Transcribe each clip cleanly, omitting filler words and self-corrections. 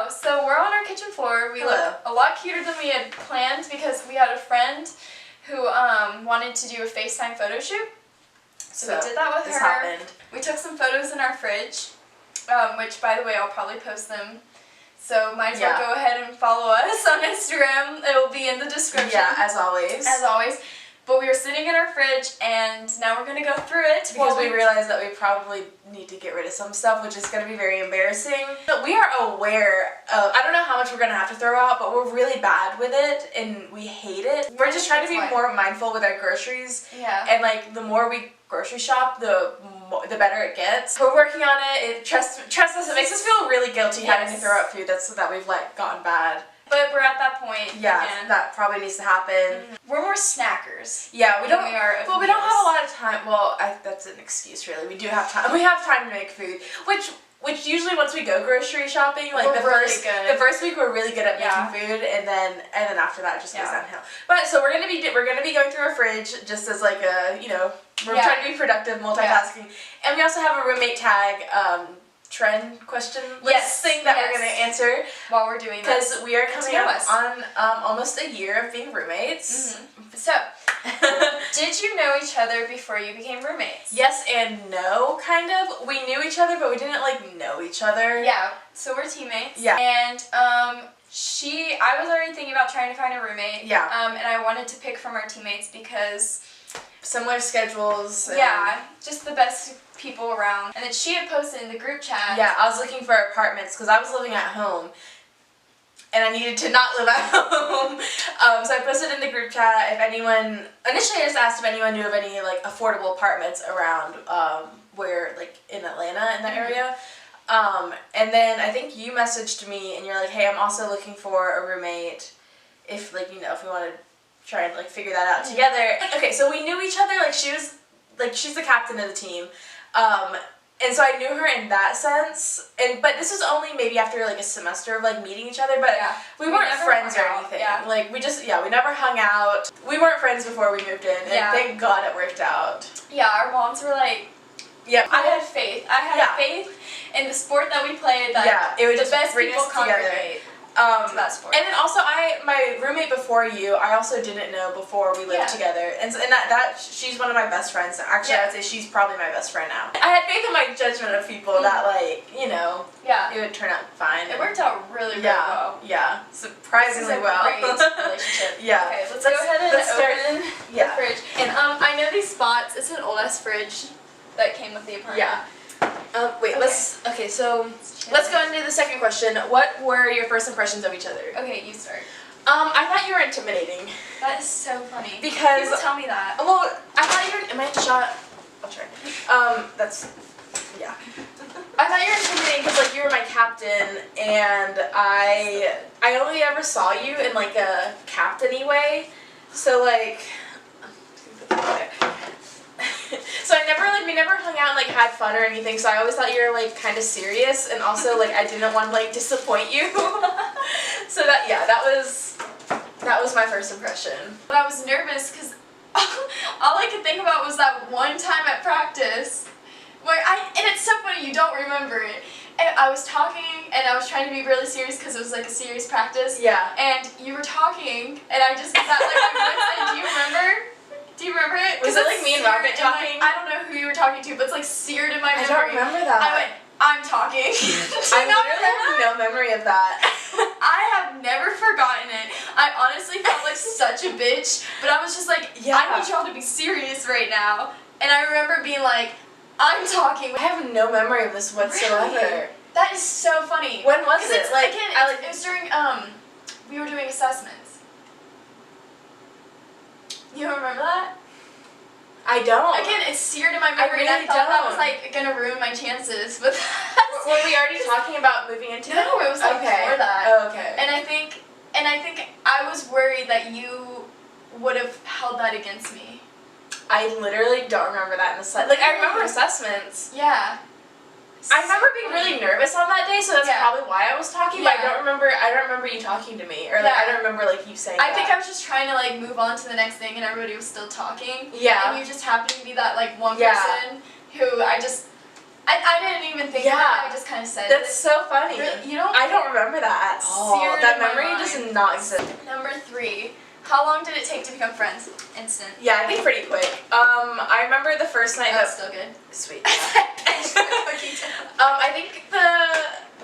Hello. So we're on our kitchen floor. We look a lot cuter than we had planned because we had a friend who wanted to do a FaceTime photo shoot. So we did that with her. Happened. We took some photos in our fridge, which, by the way, I'll probably post them. So might as well go ahead and follow us on Instagram. It will be in the description. Yeah, as always. As always. But we were sitting in our fridge, and now we're going to go through it. Because we realized that we probably need to get rid of some stuff, which is going to be very embarrassing. But we are aware of, I don't know how much we're going to have to throw out, but we're really bad with it, and we hate it. We're just trying to be more mindful with our groceries. Yeah. And, like, the more we grocery shop, the better it gets. We're working on it. Trust us, it makes us feel really guilty having to throw out food that we've let gone bad. But we're at that point. Yeah, again. that probably needs to happen. We're more snackers. Yeah, we don't. Well, we don't have a lot of time. Well, that's an excuse, really. We do have time. We have time to make food, which usually once we go grocery shopping, like the first week we're really good at making food, and then after that it just goes downhill. But so we're gonna be going through our fridge just as like a we're trying to be productive, multitasking, and we also have a roommate tag. Trend question list thing that we're going to answer while we're doing this. Because we are coming up on almost a year of being roommates. So, did you know each other before you became roommates? Yes and no, kind of. We knew each other, but we didn't like know each other. Yeah, so we're teammates. Yeah. And I was already thinking about trying to find a roommate. Yeah. And I wanted to pick from our teammates because similar schedules. Yeah, just the best people around. And then she had posted in the group chat. Yeah, I was looking for apartments because I was living at home and I needed to not live at home. So I posted in the group chat if anyone, initially I just asked if anyone knew of any like affordable apartments around where like in Atlanta in that area. And then I think you messaged me and you're like, hey, I'm also looking for a roommate if like, if we want to try and like figure that out together. Okay, so we knew each other, like she's the captain of the team. And so I knew her in that sense, but this was only maybe after like a semester of like meeting each other, but we weren't friends or anything. Like we never hung out. We weren't friends before we moved in, and thank God it worked out. Yeah, our moms were like, I had faith. I had faith in the sport that we played that it would the just best bring people us together. congregate. To that sport. And then also my roommate before you, I also didn't know before we lived together, and that she's one of my best friends. Actually, I'd say she's probably my best friend now. I had faith in my judgment of people that like it would turn out fine. It worked out really well. Yeah, surprisingly well. Great relationship. Yeah. Okay, let's go ahead and open the fridge. And I know these spots. It's an old ass fridge that came with the apartment. Yeah. So let's go into the second question. What were your first impressions of each other? Okay, you start. I thought you were intimidating. That is so funny. Because people tell me that. Well, I thought you were. Am I shot? I'll try. I thought you were intimidating because like you were my captain, and I only ever saw you in like a captain-y way. So like. So we never hung out and like had fun or anything, so I always thought you were like kind of serious, and also like I didn't want to like disappoint you. So that was my first impression. But I was nervous because all I could think about was that one time at practice where and it's so funny you don't remember it. And I was talking and I was trying to be really serious because it was like a serious practice. Yeah. And you were talking and I just got like my voice and do you remember? Do you remember it? Was it like me and Robert talking? I don't know who you were talking to, but it's like seared in my memory. I don't remember that. I went, I'm talking. I literally have no memory of that. I have never forgotten it. I honestly felt like such a bitch, but I was just like, I need y'all to be serious right now. And I remember being like, I'm talking. I have no memory of this whatsoever. Really? That is so funny. When was it? It was during, we were doing assessments. You don't remember that? I don't. Again, it's seared in my memory, and I thought that was like gonna ruin my chances. But were we already talking about moving into? No, it was like before that. Oh, okay. And I think I was worried that you would have held that against me. I literally don't remember that in the slide. Like I remember assessments. Yeah. I remember being really nervous on that day, so that's probably why I was talking. But I don't remember you talking to me, or like I don't remember like you saying. I think I was just trying to like move on to the next thing, and everybody was still talking. Yeah. And you just happened to be that like one person who I didn't even think about it. I just kind of said That's so funny. Really? You don't? I don't remember that at all. Seared That in my memory mind. does not exist. Number 3. How long did it take to become friends? Instant. Yeah, I think pretty quick. I remember the first night That's still good. Sweet. Yeah. I think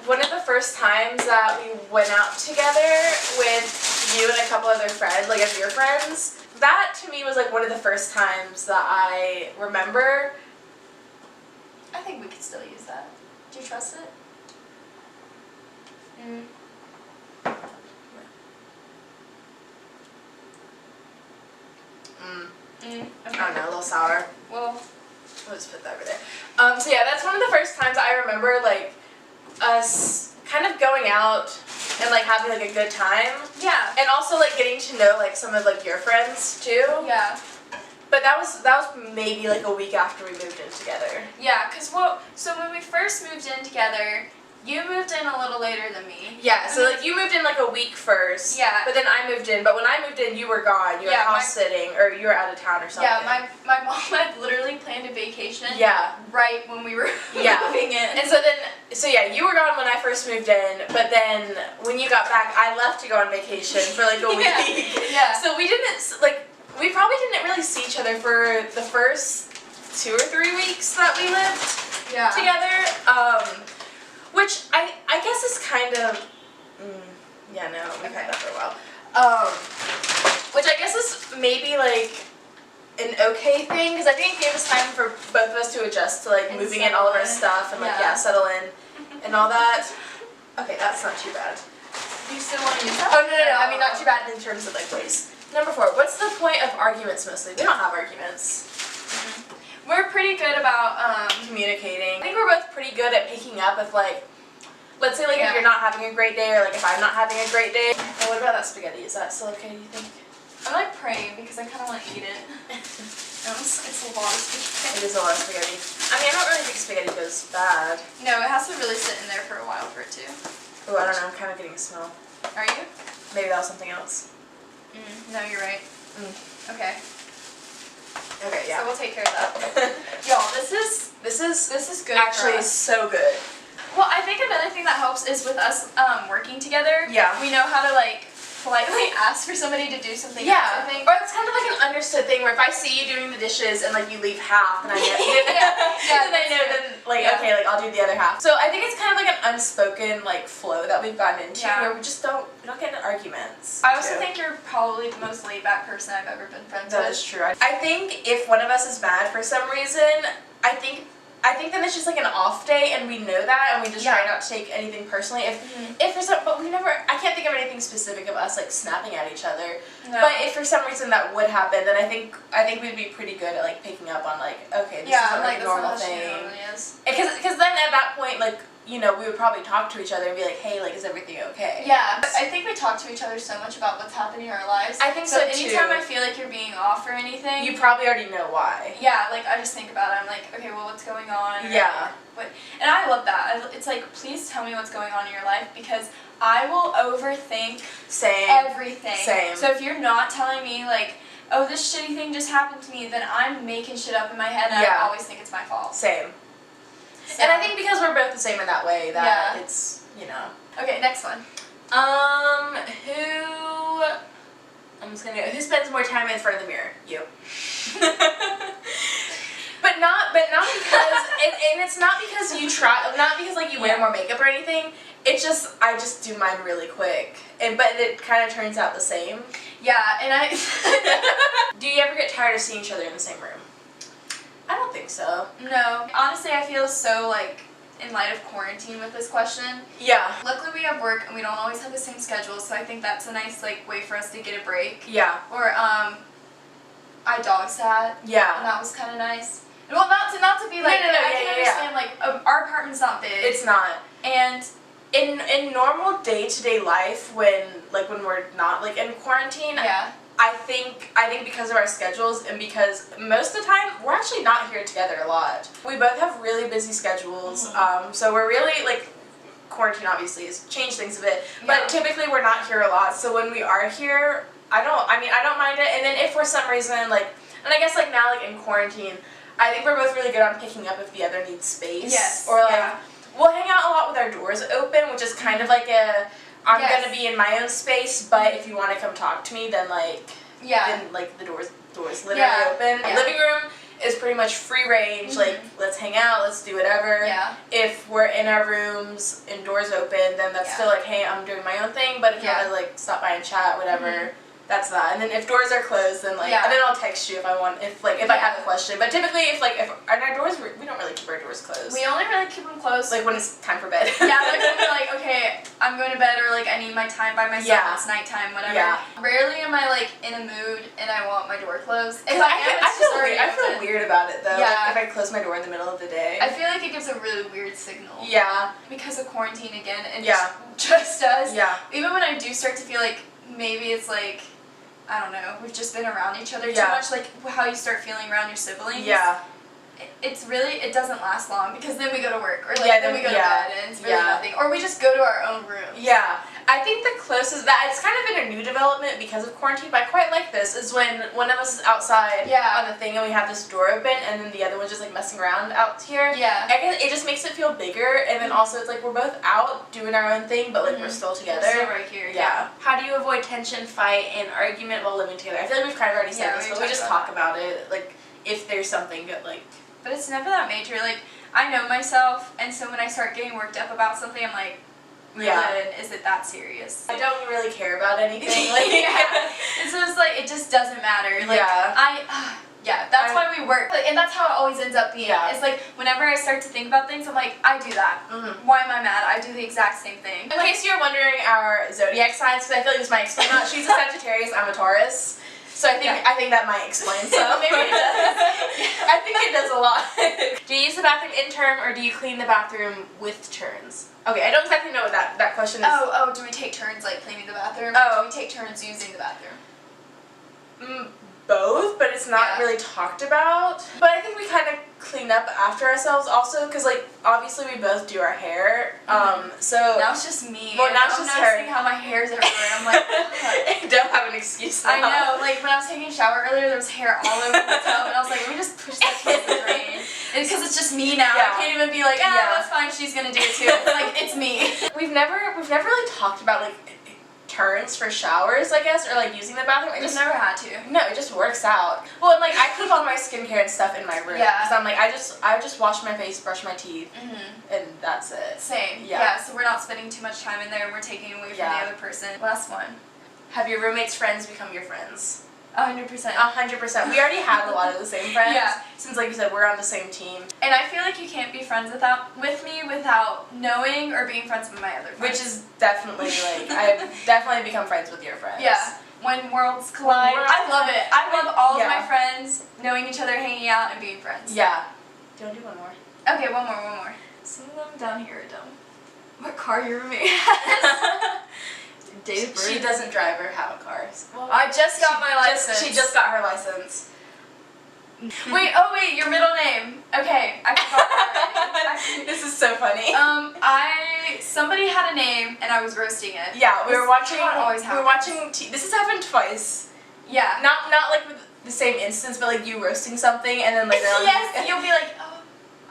one of the first times that we went out together with you and a couple other friends, like as your friends, that to me was like one of the first times that I remember. I think we could still use that. Do you trust it? Okay. I don't know, a little sour. Well, We'll just put that over there. So yeah, that's one of the first times I remember like us kind of going out and like having like a good time. yeah. And also like getting to know like some of like your friends too. Yeah. But that was maybe like a week after we moved in together. Yeah, so when we first moved in together, you moved in a little later than me. Yeah, so like you moved in like a week first. Yeah. But then I moved in. But when I moved in, you were gone. You were house sitting, or you were out of town or something. Yeah, my mom had literally planned a vacation. Yeah. Right when we were Yeah. moving in. And so yeah, you were gone when I first moved in, but then when you got back, I left to go on vacation for like a week. Yeah. So we probably didn't really see each other for the first 2 or 3 weeks that we lived together. Which I guess is kind of, yeah, no, we've had that for a while. Which I guess is maybe like an okay thing, because I think it gave us time for both of us to adjust to like And moving in all of our settle in. stuff and like settle in and all that. Okay, that's not too bad. Do you still want to use that? Oh no, I mean not too bad in terms of like ways. Number 4, what's the point of arguments mostly? We don't have arguments. We're pretty good about Communicating. I think we're both pretty good at picking up if like, let's say like if you're not having a great day or like if I'm not having a great day. Oh, what about that spaghetti? Is that still okay, do you think? I like praying because I kind of want to eat it. It's a lot of spaghetti. It is a lot of spaghetti. I mean, I don't really think spaghetti goes bad. No, it has to really sit in there for a while for it to. Oh, I don't know, I'm kind of getting a smell. Are you? Maybe that was something else. No, you're right. Okay. Okay, yeah. So we'll take care of that. Y'all, this is good. Actually for us. so good. Well, I think another thing that helps is with us working together. Yeah. We know how to like politely ask for somebody to do something else, I think. Or it's kind of like an understood thing where if I see you doing the dishes and like you leave half and I know, then I know then like okay, like I'll do the other half. So I think it's kind of like an unspoken like flow that we've gotten into where we don't get into arguments. I also think you're probably the most laid back person I've ever been friends with. That is true. I think if one of us is mad for some reason, I think then it's just like an off day and we know that and we just try not to take anything personally. If for some, but I can't think of anything specific of us like snapping at each other. No. But if for some reason that would happen, then I think we'd be pretty good at like picking up on like, okay, this is like a normal thing. Because then at that point, like, you know, we would probably talk to each other and be like, hey, like, is everything okay? Yeah, but I think we talk to each other so much about what's happening in our lives. I think so too. Anytime I feel like you're being off or anything, you probably already know why. Yeah, like I just think about it. I'm like, okay, well, what's going on? And I love that. It's like, please tell me what's going on in your life because I will overthink everything. Same. So if you're not telling me like, oh, this shitty thing just happened to me, then I'm making shit up in my head and I always think it's my fault. Same. So. And I think because we're both the same in that way, that it's, you know. Okay, next one. Who spends more time in front of the mirror? You. but not because, and it's not because you try, not because like you wear more makeup or anything. It's just, I just do mine really quick. But it kind of turns out the same. Yeah, and Do you ever get tired of seeing each other in the same room? I don't think so. No. Honestly, I feel so like in light of quarantine with this question. Yeah. Luckily we have work and we don't always have the same schedule, so I think that's a nice like way for us to get a break. Yeah. Or I dog sat. Yeah. And that was kind of nice. Well, not to be like, I can understand like our apartment's not big. It's not. And in normal day-to-day life when we're not like in quarantine, I think because of our schedules and because most of the time we're actually not here together a lot. We both have really busy schedules, so we're really like, quarantine obviously has changed things a bit, but typically we're not here a lot. So when we are here, I don't mind it. And then if for some reason like, and I guess like now like in quarantine, I think we're both really good on picking up if the other needs space. Yes. Or like we'll hang out a lot with our doors open, which is kind of like I'm Yes. gonna be in my own space, but if you want to come talk to me, then Yeah. then like the doors literally Yeah. open. Yeah. Living room is pretty much free range. Like, let's hang out, let's do whatever. Yeah. If we're in our rooms and doors open, then that's still like, hey, I'm doing my own thing. But if you want to like stop by and chat, whatever. That's that. And then if doors are closed, then and then I'll text you if I want, if I have a question. But typically, if our doors, we don't really keep our doors closed. We only really keep them closed. Like when it's time for bed. Yeah, like when we're like, okay, I'm going to bed, or like I need my time by myself. Yeah. It's nighttime, whatever. Yeah. Rarely am I like in a mood and I want my door closed. If I feel weird about it though. Yeah. Like if I close my door in the middle of the day. I feel like it gives a really weird signal. Yeah. Because of quarantine again, and Yeah. just does. Yeah. Even when I do start to feel like maybe it's like, I don't know, we've just been around each other too Yeah. much, like how you start feeling around your siblings. Yeah. It's really, it doesn't last long, because then we go to work, or like then we go to yeah. bed, and it's really nothing. Or we just go to our own room. Yeah. I think the closest, that it's kind of been a new development because of quarantine, but I quite like this, is when one of us is outside on the thing and we have this door open and then the other one's just like messing around out here. Yeah. I guess it just makes it feel bigger, and then also it's like we're both out doing our own thing, but like we're still together. We're still right here. Yeah. How do you avoid tension, fight, and argument while living together? I feel like we've kind of already said this, but we just talk about it, like if there's something good, like. But it's never that major. Like, I know myself, and so when I start getting worked up about something, I'm like, is it that serious? I don't really care about anything. Like, And so it's like, it just doesn't matter. Like, that's why we work. And that's how it always ends up being. Yeah. It's like, whenever I start to think about things, I'm like, I do that. Why am I mad? I do the exact same thing. In case you're wondering our zodiac signs, because I feel like this might explain that. She's a Sagittarius, I'm a Taurus. So I think that might explain some. Maybe it does. I think it does a lot. Do you use the bathroom in turn, or do you clean the bathroom with turns? Okay, I don't exactly know what that question is. Oh, do we take turns like cleaning the bathroom? Oh. Or do we take turns using the bathroom? Both, but it's not really talked about. But I think we kind of clean up after ourselves also, because like obviously we both do our hair. So now it's just me. Well, now it's I'm just noticing her. how my hair's everywhere. I'm like, I don't have an excuse now. I know. Like when I was taking a shower earlier, there was hair all over the tub, and I was like, let me just push that towards the drain. And because it's just me now, I can't even be like, that's fine. She's gonna do it too. It's like it's me. We've never really talked about like turns for showers, I guess, or like using the bathroom. We've never had to. No, it just works out. Well, and like I keep all my skincare and stuff in my room. Yeah. Because I'm like, I just wash my face, brush my teeth, and that's it. Same. Yeah. So we're not spending too much time in there. We're taking away from the other person. Last one. Have your roommates' friends become your friends? 100%. 100%. We already have a lot of the same friends. Yeah. Since, like you said, we're on the same team. And I feel like you can't be friends with me without knowing or being friends with my other friends. Which is definitely, like, I've definitely become friends with your friends. Yeah. When worlds collide. I love it. I love all of my friends knowing each other, hanging out, and being friends. Yeah. Do you want to do one more? Okay, one more. Some of them down here are dumb. What car your roommate has? Date of birth. She doesn't drive or have a car. Well, I just got my license. She just got her license. Wait, your middle name. Okay, I forgot already. This is so funny. Somebody had a name and I was roasting it. Yeah, we were watching. This has happened twice. Yeah. Not like with the same instance, but like you roasting something and then later on. Yes, you'll be like, oh,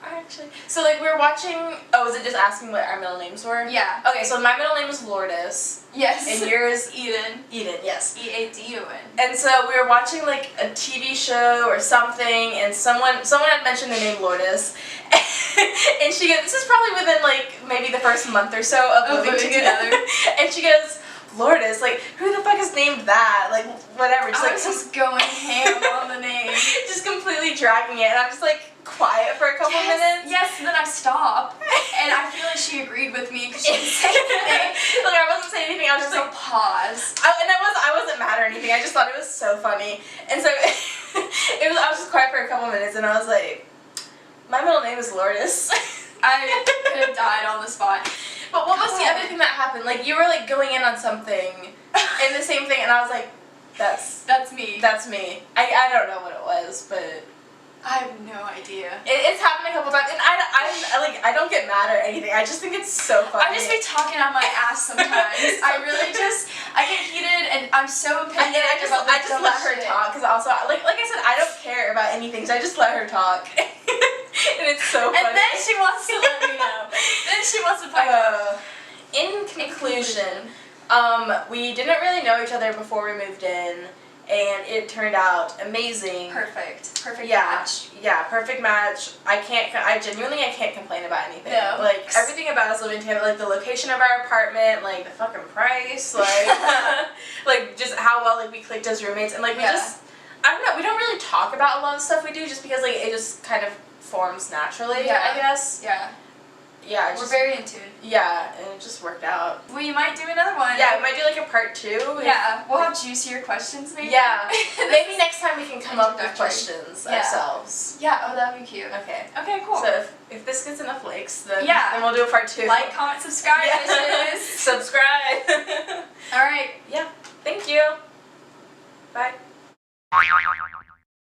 actually. So like we were watching. Oh, was it just asking what our middle names were? Yeah. Okay, so my middle name is Lourdes. Yes. And yours Eden. Eden, yes. E-A-D-U-N. And so we were watching like a TV show or something, and someone had mentioned the name Lourdes, and she goes, this is probably within like maybe the first month or so of living together, and she goes, Lourdes, like who the fuck has named that? Like whatever. I was just going ham on the name. Just completely dragging it, and I'm just like quiet for a couple minutes. Yes, and then I stop, and I feel like she agreed with me because she didn't say anything. Like I wasn't saying anything. I was just like pause. I wasn't mad or anything. I just thought it was so funny, and so I was just quiet for a couple minutes, and I was like, my middle name is Lourdes. I could have died on the spot. But what was the other thing that happened? Like you were like going in on something, and the same thing, and I was like, that's me. That's me. I don't know what it was, but. I have no idea. It's happened a couple times, and I don't get mad or anything. I just think it's so funny. I just be talking on my ass sometimes. I get heated, and I'm so impatient. And I just let her talk, because also, like I said, I don't care about anything, so I just let her talk. And it's so funny. And then she wants to let me know. Then she wants to find out. In conclusion, we didn't really know each other before we moved in, and it turned out amazing. Perfect Yeah, match. yeah, perfect match. I genuinely can't complain about anything. No. Like, everything about us living together, like the location of our apartment, like the fucking price, like, like just how well like we clicked as roommates, and like we just, I don't know, we don't really talk about a lot of stuff we do just because like it just kind of forms naturally, I guess. Yeah. Yeah, We're very in tune. Yeah, and it just worked out. We might do another one. Yeah, we might do like a part 2. Yeah, we'll have juicier questions maybe. Yeah, maybe next time we can come up with questions ourselves. Yeah, oh that'd be cute. Okay. Okay, cool. So if this gets enough likes, then we'll do a part 2. Like, comment, subscribe, bitches. Subscribe. Alright. Yeah, thank you. Bye.